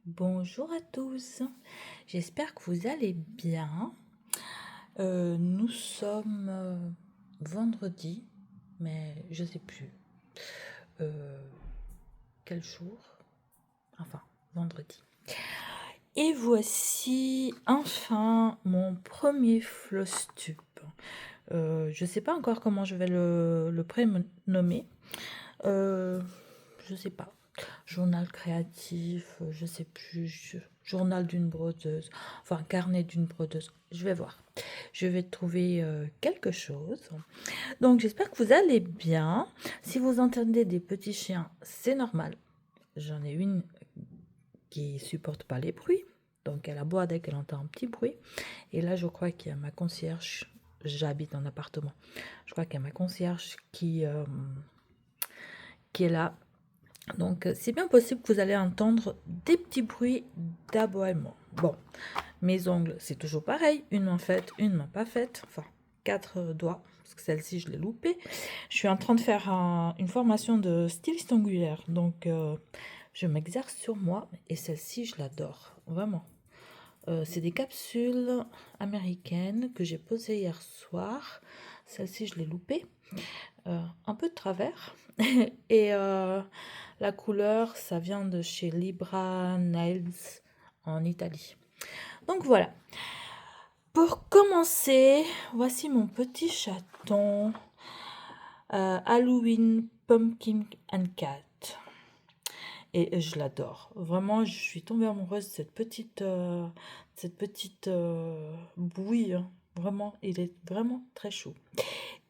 Bonjour à tous, j'espère que vous allez bien. Nous sommes vendredi, mais je sais plus euh, quel jour. Enfin, vendredi. Et voici enfin mon premier Flosstube. Je sais pas encore comment je vais le prénommer. Je sais pas. Journal créatif, je sais plus, journal d'une brodeuse, enfin carnet d'une brodeuse. Je vais voir. Je vais trouver quelque chose. Donc j'espère que vous allez bien. Si vous entendez des petits chiens, c'est normal. J'en ai une qui supporte pas les bruits. Donc elle aboie dès qu'elle entend un petit bruit. Et là, je crois qu'il y a ma concierge. J'habite en appartement. Je crois qu'il y a ma concierge qui est là. Donc, c'est bien possible que vous allez entendre des petits bruits d'aboiement. Bon, mes ongles, c'est toujours pareil. Une main faite, une main pas faite. Enfin, 4 doigts, parce que celle-ci, je l'ai loupée. Je suis en train de faire une formation de styliste ongulaire. Donc, je m'exerce sur moi. Et celle-ci, je l'adore. Vraiment. C'est des capsules américaines que j'ai posées hier soir. Celle-ci, je l'ai loupée. Un peu de travers. Et la couleur, ça vient de chez Libra Nails en Italie. Donc voilà. Pour commencer, voici mon petit chaton Halloween Pumpkin and Cat. Et je l'adore. Vraiment, je suis tombée amoureuse de cette petite bouille. Vraiment, il est vraiment très chaud.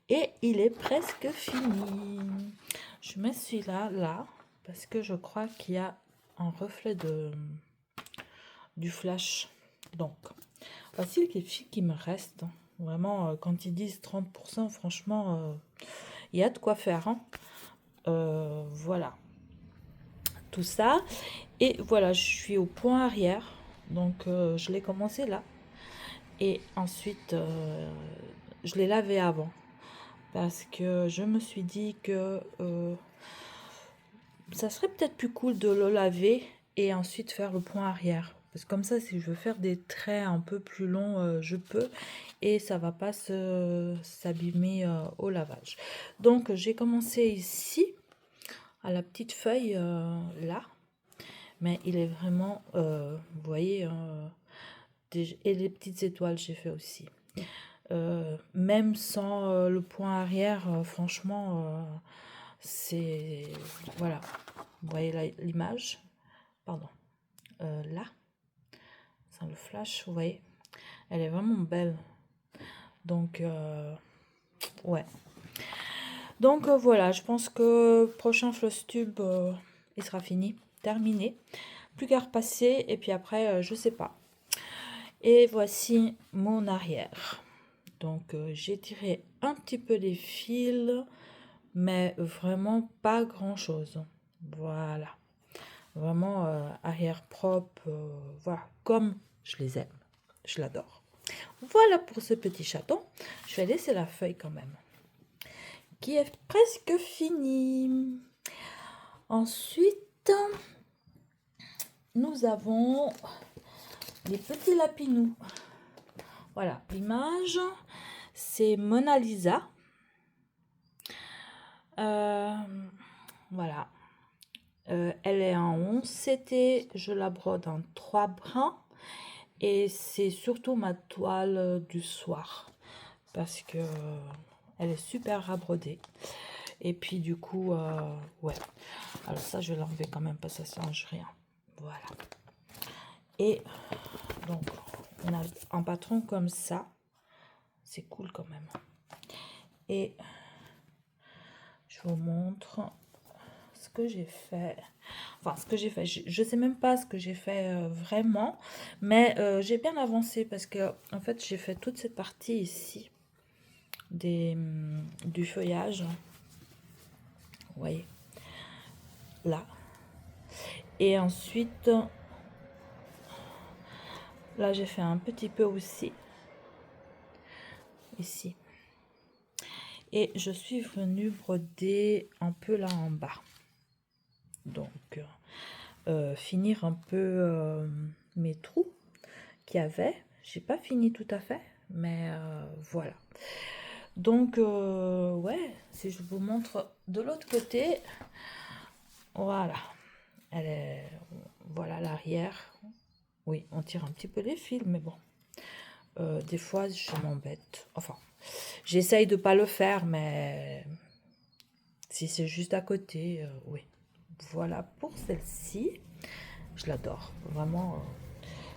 Et il est presque fini. Je mets celui-là, là, parce que je crois qu'il y a un reflet du flash. Donc, voici les filles qui me restent. Vraiment, quand ils disent 30%, franchement, il y a de quoi faire. Hein. Voilà, tout ça. Et voilà, je suis au point arrière. Donc, je l'ai commencé là. Et ensuite, je l'ai lavé avant. Parce que je me suis dit que ça serait peut-être plus cool de le laver et ensuite faire le point arrière. Parce que comme ça, si je veux faire des traits un peu plus longs, je peux. Et ça va pas s'abîmer au lavage. Donc, j'ai commencé ici, à la petite feuille, là. Mais il est vraiment, vous voyez, et les petites étoiles, j'ai fait aussi. Même sans le point arrière, franchement, c'est... Voilà. Vous voyez l'image? Pardon. Là, sans le flash, vous voyez? Elle est vraiment belle. Donc, ouais. Donc, voilà, je pense que prochain Flosstube, il sera fini, terminé. Plus qu'à repasser, et puis après, je sais pas. Et voici mon arrière. Donc, j'ai tiré un petit peu les fils, mais vraiment pas grand-chose. Voilà. Vraiment arrière propre, voilà, comme je les aime. Je l'adore. Voilà pour ce petit chaton. Je vais laisser la feuille quand même, qui est presque finie. Ensuite, nous avons les petits lapinous. Voilà, l'image, c'est Mona Lisa. Voilà. Elle est en 11 CT, je la brode en 3 brins. Et c'est surtout ma toile du soir. Parce que elle est super à broder. Et puis du coup, ouais. Alors ça, je vais l'enlever quand même parce que ça ne change rien. Voilà. Et donc, on a un patron comme ça. C'est cool quand même. Et je vous montre ce que j'ai fait. Enfin, ce que j'ai fait. Je ne sais même pas ce que j'ai fait vraiment. Mais j'ai bien avancé parce que, en fait, j'ai fait toute cette partie ici. Du feuillage. Vous voyez. Là. Et ensuite, là, j'ai fait un petit peu aussi. Ici. Et je suis venue broder un peu là en bas. Donc, finir un peu mes trous qu'il y avait. J'ai pas fini tout à fait, mais voilà. Donc, ouais, si je vous montre de l'autre côté, voilà. Elle est, voilà l'arrière. Oui, on tire un petit peu les fils, mais bon. Des fois, je m'embête. Enfin, j'essaye de pas le faire, mais si c'est juste à côté, oui. Voilà pour celle-ci. Je l'adore. Vraiment,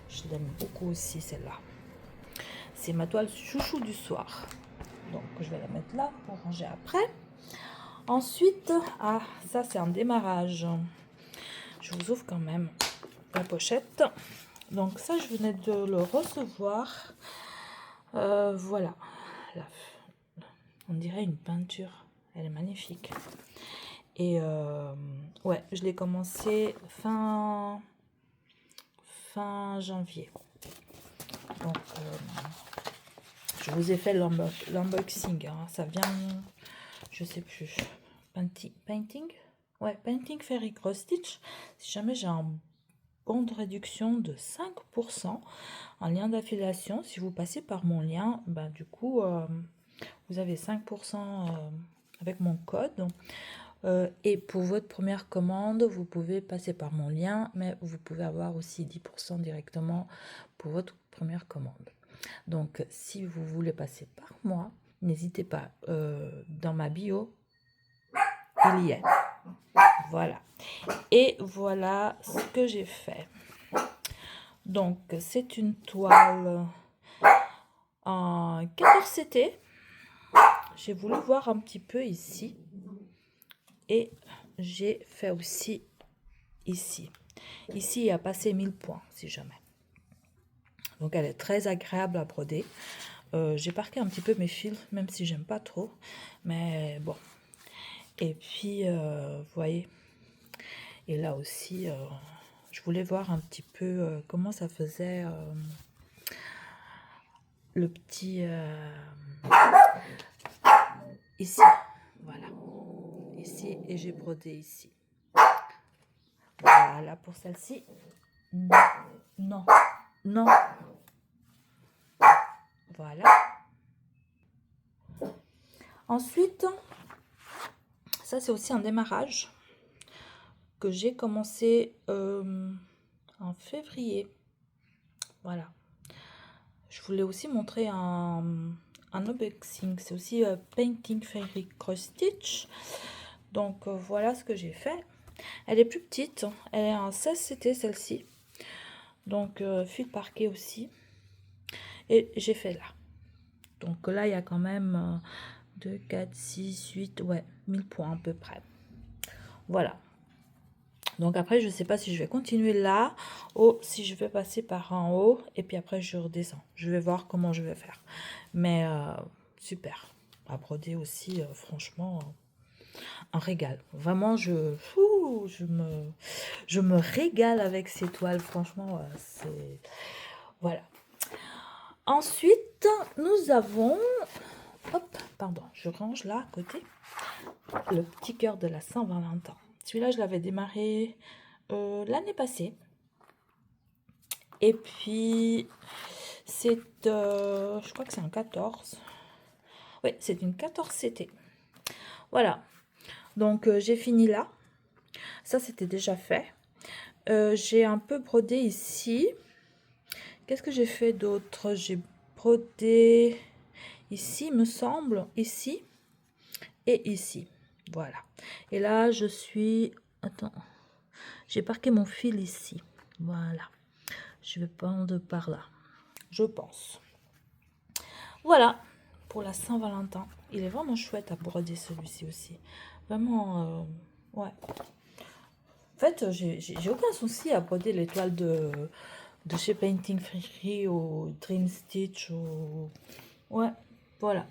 je l'aime beaucoup aussi, celle-là. C'est ma toile chouchou du soir. Donc, je vais la mettre là pour ranger après. Ensuite, ah, ça, c'est un démarrage. Je vous ouvre quand même la pochette. Donc, ça, je venais de le recevoir. Voilà. On dirait une peinture. Elle est magnifique. Et ouais, je l'ai commencé fin janvier. Donc, je vous ai fait l'unboxing. Hein. Ça vient, je sais plus, painting. Ouais, Painting Fairy Cross Stitch. Si jamais j'ai un bon de réduction de 5% en lien d'affiliation, si vous passez par mon lien, bah, du coup, vous avez 5% avec mon code. Et pour votre première commande, vous pouvez passer par mon lien, mais vous pouvez avoir aussi 10% directement pour votre première commande. Donc, si vous voulez passer par moi, n'hésitez pas. Dans ma bio, il y est. Voilà. Et voilà ce que j'ai fait. Donc, c'est une toile en 14 CT. J'ai voulu voir un petit peu ici. Et j'ai fait aussi ici. Ici, il a passé 1000 points, si jamais. Donc, elle est très agréable à broder. J'ai parqué un petit peu mes fils, même si j'aime pas trop. Mais bon. Et puis, vous voyez. Et là aussi, je voulais voir un petit peu comment ça faisait le petit... ici. Voilà. Ici, et j'ai brodé ici. Voilà pour celle-ci. Non, non. Voilà. Ensuite, ça c'est aussi un démarrage que j'ai commencé en février. Voilà. Je voulais aussi montrer un unboxing. C'est aussi Painting Fairy Cross Stitch. Donc voilà ce que j'ai fait. Elle est plus petite. Elle est en 16 CT celle-ci. Donc fil parquet aussi. Et j'ai fait là. Donc là, il y a quand même 2, 4, 6, 8, ouais, 1000 points à peu près. Voilà. Donc après, je ne sais pas si je vais continuer là ou si je vais passer par en haut et puis après je redescends. Je vais voir comment je vais faire. Mais super. À broder aussi, franchement, un régal. Vraiment, je me régale avec ces toiles. Franchement, c'est... Voilà. Ensuite, nous avons... Hop, pardon, je range là à côté. Le petit cœur de la Saint-Valentin. Celui-là, je l'avais démarré l'année passée. Et puis, c'est, je crois que c'est un 14. Oui, c'est une 14 CT. Voilà. Donc, j'ai fini là. Ça, c'était déjà fait. J'ai un peu brodé ici. Qu'est-ce que j'ai fait d'autre? J'ai brodé ici, me semble. Ici. Et ici. Voilà. Et là, je suis... Attends. J'ai parqué mon fil ici. Voilà. Je vais prendre par là. Je pense. Voilà. Pour la Saint-Valentin. Il est vraiment chouette à broder celui-ci aussi. Vraiment, ouais. En fait, j'ai aucun souci à broder les toiles de chez Painting Fairy ou Dream Stitch. Ou... Ouais, voilà.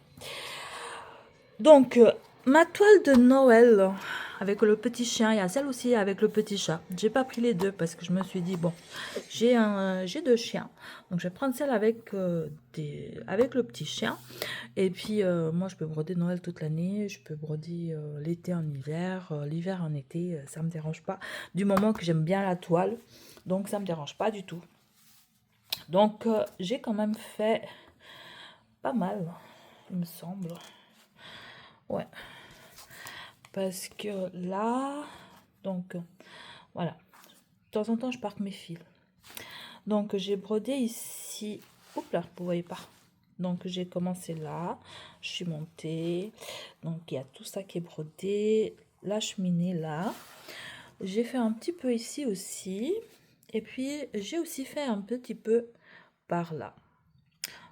Donc, ma toile de Noël, avec le petit chien. Il y a celle aussi avec le petit chat. J'ai pas pris les deux parce que je me suis dit, bon, j'ai deux chiens. Donc, je vais prendre celle avec, avec le petit chien. Et puis, moi, je peux broder Noël toute l'année. Je peux broder l'été en hiver, l'hiver en été. Ça me dérange pas. Du moment que j'aime bien la toile. Donc, ça me dérange pas du tout. Donc, j'ai quand même fait pas mal, il me semble. Ouais. Parce que là, donc, voilà. De temps en temps, je parque mes fils. Donc, j'ai brodé ici. Oups là, vous voyez pas. Donc, j'ai commencé là. Je suis montée. Donc, il y a tout ça qui est brodé. La cheminée là. J'ai fait un petit peu ici aussi. Et puis, j'ai aussi fait un petit peu par là.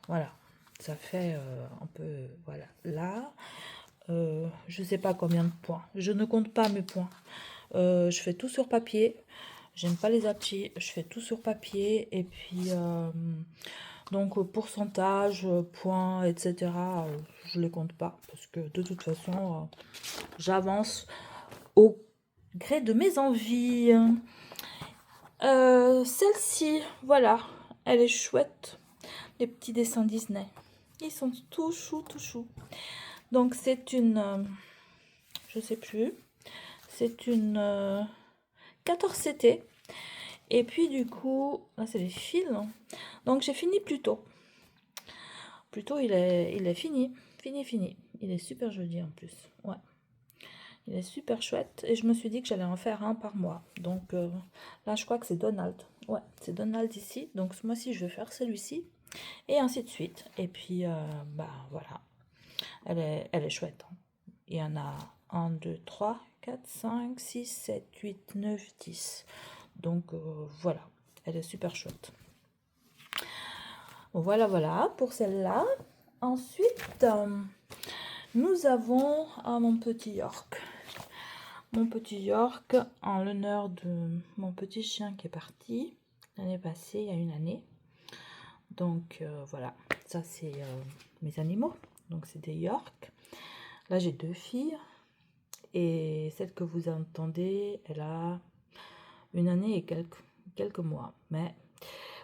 Voilà. Ça fait un peu, voilà, là. Je sais pas combien de points. Je ne compte pas mes points. Je fais tout sur papier. J'aime pas les aptis. Je fais tout sur papier. Et puis, donc, pourcentage, points, etc. Je les compte pas. Parce que de toute façon, j'avance au gré de mes envies. Celle-ci, voilà. Elle est chouette. Les petits dessins Disney. Ils sont tout choux, tout choux. Donc, c'est une... je sais plus. C'est une 14CT. Et puis, du coup... Là, c'est les fils. Donc, j'ai fini plus tôt. Plus tôt, il est fini. Fini. Il est super joli, en plus. Ouais. Il est super chouette. Et je me suis dit que j'allais en faire un par mois. Donc, là, je crois que c'est Donald. Ouais, c'est Donald ici. Donc, ce mois-ci, je vais faire celui-ci. Et ainsi de suite. Et puis, bah, voilà. Elle est chouette. Hein. Il y en a 1, 2, 3, 4, 5, 6, 7, 8, 9, 10. Donc, voilà. Elle est super chouette. Voilà pour celle-là. Ensuite, nous avons mon petit York. Mon petit York, en l'honneur de mon petit chien qui est parti l'année passée, il y a une année. Donc, voilà. Ça, c'est mes animaux. Donc, c'est des York. Là, j'ai 2 filles. Et celle que vous entendez, elle a une année et quelques mois. Mais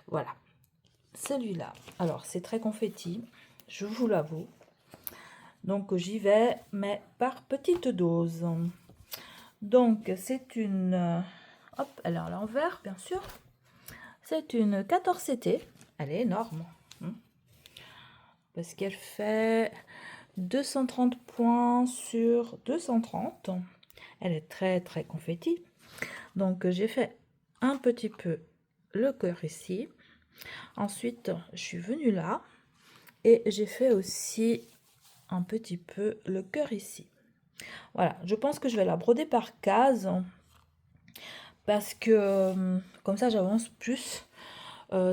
voilà. Celui-là, alors c'est très confetti, je vous l'avoue. Donc j'y vais, mais par petite dose. Donc c'est une... hop, elle est à l'envers, bien sûr. C'est une 14CT. Elle est énorme. Parce qu'elle fait 230 points sur 230. Elle est très très confetti. Donc j'ai fait un petit peu le cœur ici. Ensuite, je suis venue là et j'ai fait aussi un petit peu le cœur ici. Voilà, je pense que je vais la broder par case parce que comme ça j'avance plus.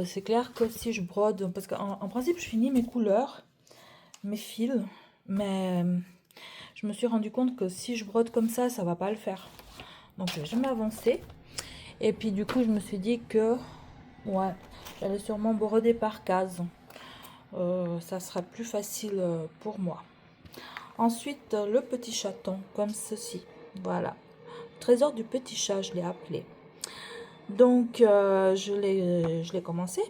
C'est clair que si je brode, parce qu'en principe je finis mes couleurs, mes fils, mais je me suis rendu compte que si je brode comme ça va pas le faire. Donc je vais jamais avancer. Et puis du coup je me suis dit que ouais, j'allais sûrement broder par case. Ça sera plus facile pour moi. Ensuite, le petit chaton, comme ceci. Voilà. Trésor du petit chat, je l'ai appelé. Donc, je l'ai commencé,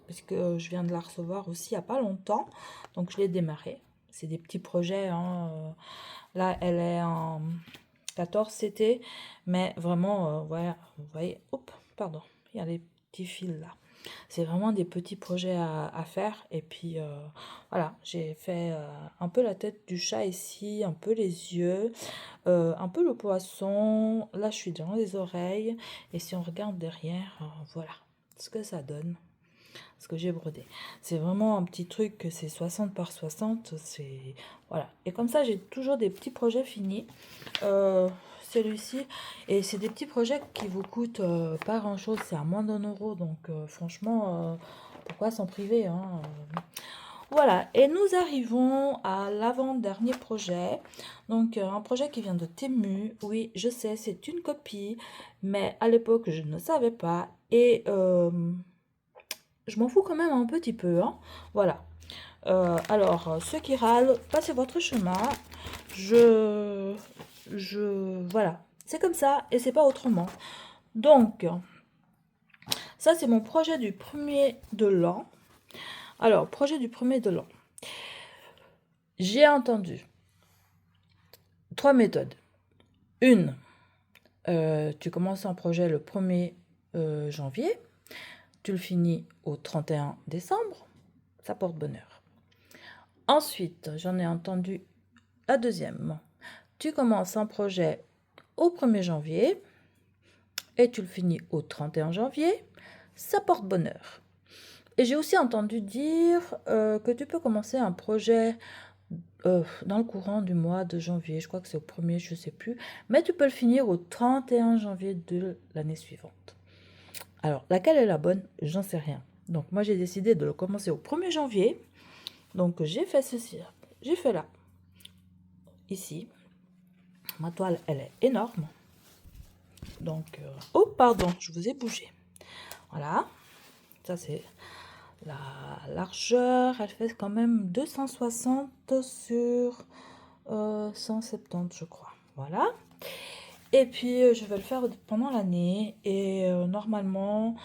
parce que je viens de la recevoir aussi il n'y a pas longtemps. Donc, je l'ai démarré. C'est des petits projets. Hein. Là, elle est en 14CT, mais vraiment, voilà, vous voyez, hop, pardon, il y a les petits fils là. C'est vraiment des petits projets à faire. Et puis, voilà, j'ai fait un peu la tête du chat ici, un peu les yeux, un peu le poisson. Là, je suis dans les oreilles. Et si on regarde derrière, voilà ce que ça donne. Ce que j'ai brodé. C'est vraiment un petit truc, c'est 60 par 60. C'est voilà. Et comme ça, j'ai toujours des petits projets finis. Celui-ci, et c'est des petits projets qui vous coûtent pas grand chose, c'est à moins d'1 euro, donc franchement pourquoi s'en priver, hein. Voilà, et nous arrivons à l'avant-dernier projet, donc un projet qui vient de Temu. Oui, je sais, c'est une copie, mais à l'époque je ne savais pas, et je m'en fous quand même un petit peu, hein. Voilà. Alors, ceux qui râlent, passez votre chemin. Voilà, c'est comme ça et c'est pas autrement. Donc, ça c'est mon projet du premier de l'an. Alors, projet du premier de l'an. J'ai entendu 3 méthodes. Une, tu commences un projet le 1er janvier, tu le finis au 31 décembre, ça porte bonheur. Ensuite, j'en ai entendu la deuxième. Tu commences un projet au 1er janvier et tu le finis au 31 janvier, ça porte bonheur. Et j'ai aussi entendu dire que tu peux commencer un projet dans le courant du mois de janvier, je crois que c'est au 1er, je ne sais plus, mais tu peux le finir au 31 janvier de l'année suivante. Alors, laquelle est la bonne? J'en sais rien. Donc, moi, j'ai décidé de le commencer au 1er janvier. Donc, j'ai fait ceci. J'ai fait là. Ici. Ma toile, elle est énorme. Donc, oh, pardon, je vous ai bougé. Voilà. Ça, c'est la largeur. Elle fait quand même 260 sur 170, je crois. Voilà. Et puis, je vais le faire pendant l'année. Et normalement,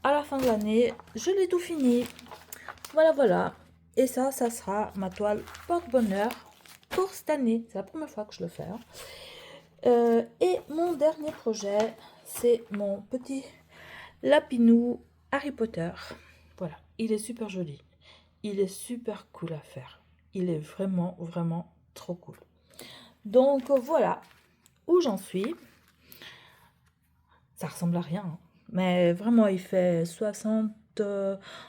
à la fin de l'année, je l'ai tout fini. Voilà, voilà. Et ça sera ma toile porte-bonheur pour cette année. C'est la première fois que je le fais. Et mon dernier projet, c'est mon petit lapinou Harry Potter. Voilà, il est super joli. Il est super cool à faire. Il est vraiment, vraiment trop cool. Donc voilà où j'en suis. Ça ressemble à rien, hein. Mais vraiment, il fait 60,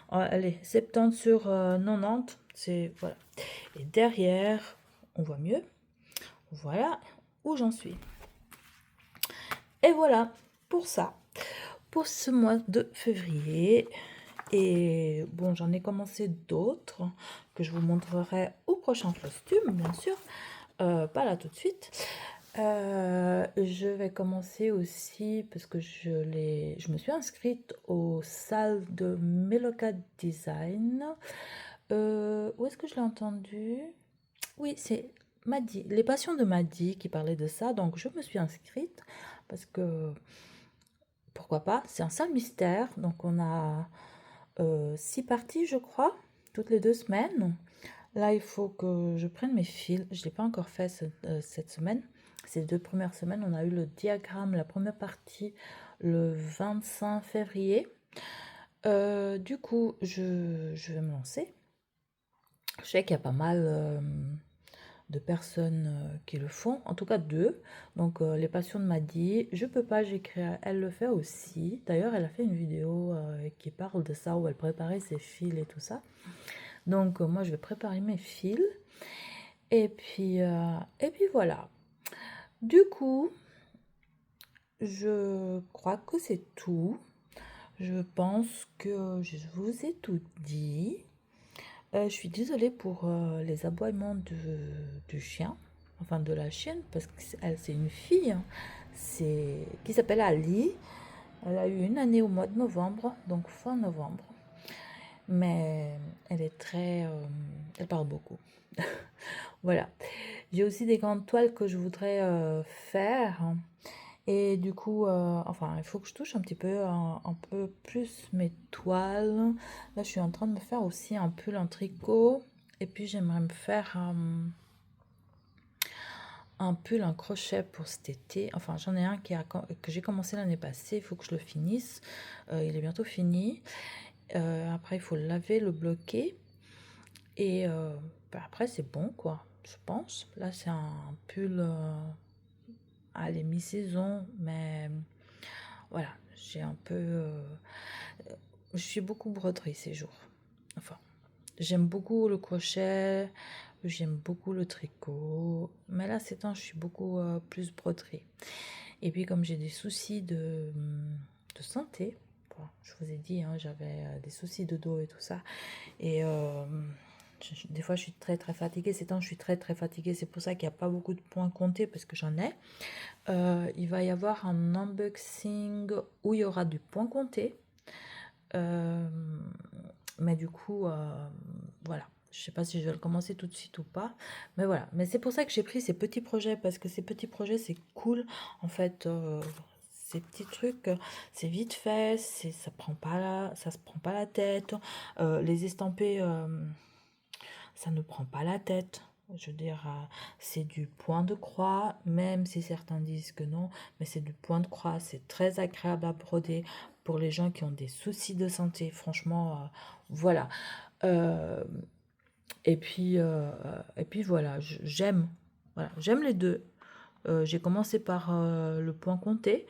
allez, 70 sur 90. C'est, voilà. Et derrière, on voit mieux. Voilà où j'en suis. Et voilà pour ça, pour ce mois de février. Et bon, j'en ai commencé d'autres que je vous montrerai au prochain costume, bien sûr. Pas là tout de suite. Je vais commencer aussi parce que je me suis inscrite aux salles de Meloka Design. Où est-ce que je l'ai entendu? Oui, c'est Maddy, les passions de Maddy qui parlait de ça. Donc, je me suis inscrite parce que pourquoi pas? C'est un seul mystère. Donc, on a 6 parties, je crois, toutes les 2 semaines. Là, il faut que je prenne mes fils. Je ne l'ai pas encore fait cette semaine. Ces 2 premières semaines, on a eu le diagramme, la première partie, le 25 février. Du coup, je vais me lancer. Je sais qu'il y a pas mal de personnes qui le font, en tout cas 2. Donc, les passions de Maddy, je peux pas, j'écris, elle le fait aussi. D'ailleurs, elle a fait une vidéo qui parle de ça, où elle préparait ses fils et tout ça. Donc, moi, je vais préparer mes fils. Et puis voilà. Du coup, je crois que c'est tout. Je pense que je vous ai tout dit. Je suis désolée pour les aboiements du chien, enfin de la chienne, parce que c'est une fille, hein, qui s'appelle Ali. Elle a eu 1 année au mois de novembre, donc fin novembre. Mais elle est très... elle parle beaucoup. Voilà. J'ai aussi des grandes toiles que je voudrais faire. Et du coup, enfin, il faut que je touche un petit peu, un peu plus mes toiles. Là, je suis en train de me faire aussi un pull en tricot. Et puis, j'aimerais me faire un pull en crochet pour cet été. Enfin, j'en ai un que j'ai commencé l'année passée. Il faut que je le finisse. Il est bientôt fini. Après, il faut le laver, le bloquer. Et après, c'est bon, quoi, je pense. Là, c'est un pull à la mi-saison, mais voilà, j'ai un peu... je suis beaucoup broderie ces jours. Enfin, j'aime beaucoup le crochet, j'aime beaucoup le tricot, mais là, ces temps, je suis beaucoup plus broderie. Et puis, comme j'ai des soucis de santé, bon, je vous ai dit, hein, j'avais des soucis de dos et tout ça, et des fois, je suis très très fatiguée. Ces temps, je suis très très fatiguée. C'est pour ça qu'il n'y a pas beaucoup de points comptés parce que j'en ai. Il va y avoir un unboxing où il y aura du point compté. Mais du coup, voilà. Je sais pas si je vais le commencer tout de suite ou pas. Mais voilà. Mais c'est pour ça que j'ai pris ces petits projets. Parce que ces petits projets, c'est cool. En fait, ces petits trucs, c'est vite fait. Ça se prend pas la tête. Les estampés, ça ne prend pas la tête. Je veux dire, c'est du point de croix, même si certains disent que non, mais c'est du point de croix. C'est très agréable à broder pour les gens qui ont des soucis de santé. Franchement, voilà. Euh, et puis voilà, j'aime. Voilà, j'aime les deux. J'ai commencé par le point compté.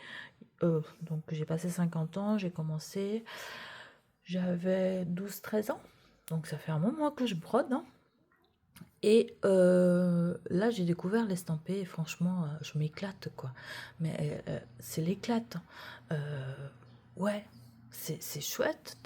Donc j'ai passé 50 ans, j'ai commencé, j'avais 12 13 ans. Donc ça fait un moment que je brode, hein. Et là, j'ai découvert l'estampé et franchement, je m'éclate, quoi. Mais c'est l'éclate, hein. Ouais, c'est chouette.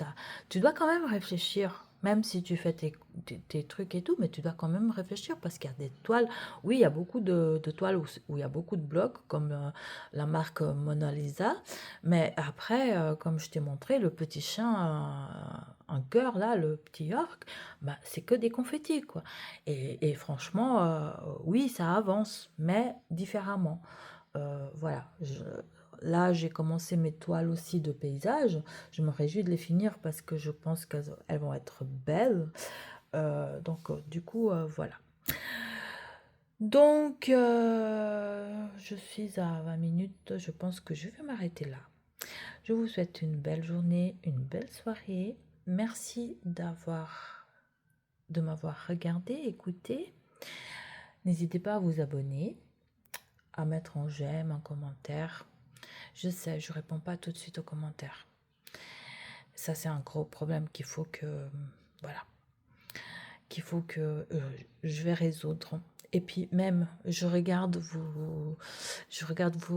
Tu dois quand même réfléchir, même si tu fais tes trucs et tout, mais tu dois quand même réfléchir parce qu'il y a des toiles. Oui, il y a beaucoup de toiles où il y a beaucoup de blocs, comme la marque Mona Lisa. Mais après, comme je t'ai montré, le petit chien en cœur, là, le petit York, bah, c'est que des confettis, quoi. Et franchement, oui, ça avance, mais différemment. Voilà. Là, j'ai commencé mes toiles aussi de paysage. Je me réjouis de les finir parce que je pense qu'elles vont être belles. Donc, du coup, voilà. Donc, je suis à 20 minutes. Je pense que je vais m'arrêter là. Je vous souhaite une belle journée, une belle soirée. Merci de m'avoir regardé, écouté. N'hésitez pas à vous abonner, à mettre en j'aime, un commentaire. Je sais, je réponds pas tout de suite aux commentaires. Ça, c'est un gros problème voilà, qu'il faut que je vais résoudre. Et puis même, je regarde vos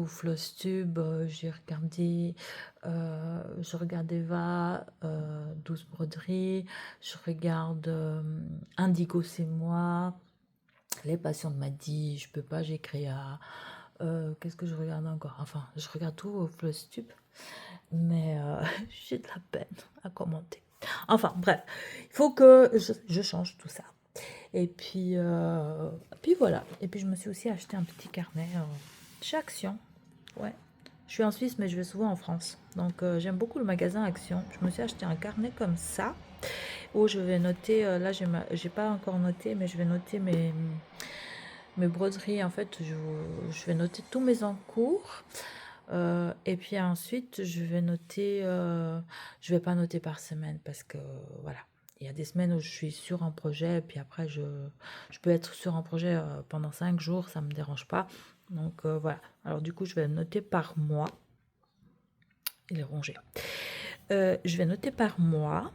Flosstube, je regarde Eva, 12 broderies, je regarde Indigo c'est moi, les patients de Maddy, je peux pas, j'ai créé à... qu'est-ce que je regarde encore? Enfin, je regarde tout vos Flosstube, mais j'ai de la peine à commenter. Enfin, bref, il faut que je change tout ça. Et puis voilà. Et puis je me suis aussi acheté un petit carnet chez Action. Ouais. Je suis en Suisse, mais je vais souvent en France. Donc j'aime beaucoup le magasin Action. Je me suis acheté un carnet comme ça où je vais noter. Là, j'ai pas encore noté, mais je vais noter mes broderies. En fait, je vais noter tous mes encours. Et puis ensuite, je vais pas noter par semaine parce que voilà, il y a des semaines où je suis sur un projet, et puis après, je peux être sur un projet pendant 5 jours, ça me dérange pas. Donc voilà, alors du coup, je vais noter par mois. Il est rongé. Je vais noter par mois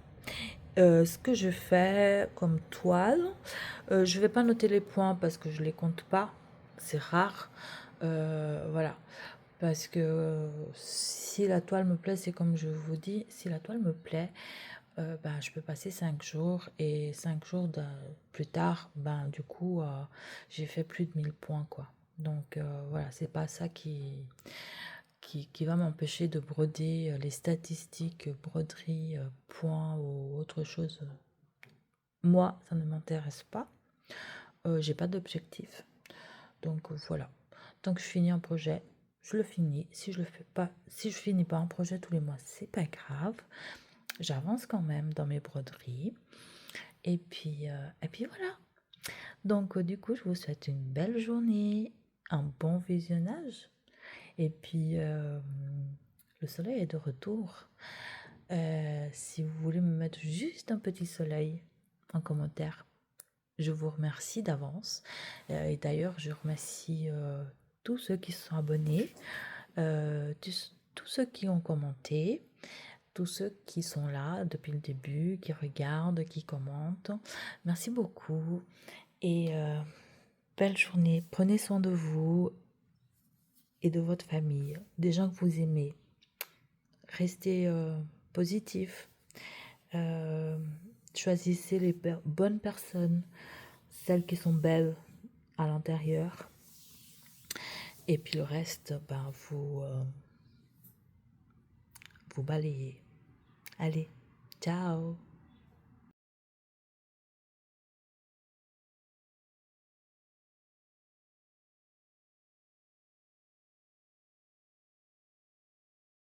ce que je fais comme toile. Je vais pas noter les points parce que je les compte pas, c'est rare. Voilà. Parce que si la toile me plaît, c'est comme je vous dis, si la toile me plaît, ben, je peux passer 5 jours et 5 jours plus tard, ben, du coup, j'ai fait plus de 1000 points, quoi. Donc voilà, c'est pas ça qui va m'empêcher de broder les statistiques, broderie, points ou autre chose. Moi, ça ne m'intéresse pas. J'ai pas d'objectif. Donc voilà. Tant que je finis un projet, je le finis. Si je le fais pas, si je finis pas un projet tous les mois, c'est pas grave. J'avance quand même dans mes broderies. Et puis voilà. Donc du coup, je vous souhaite une belle journée, un bon visionnage. Et puis le soleil est de retour. Si vous voulez me mettre juste un petit soleil en commentaire, je vous remercie d'avance. Et d'ailleurs, je remercie tous ceux qui se sont abonnés, tous ceux qui ont commenté, tous ceux qui sont là depuis le début, qui regardent, qui commentent. Merci beaucoup et belle journée. Prenez soin de vous et de votre famille, des gens que vous aimez. Restez positifs. Choisissez les bonnes personnes, celles qui sont belles à l'intérieur. Et puis le reste, ben, vous balayez. Allez, ciao!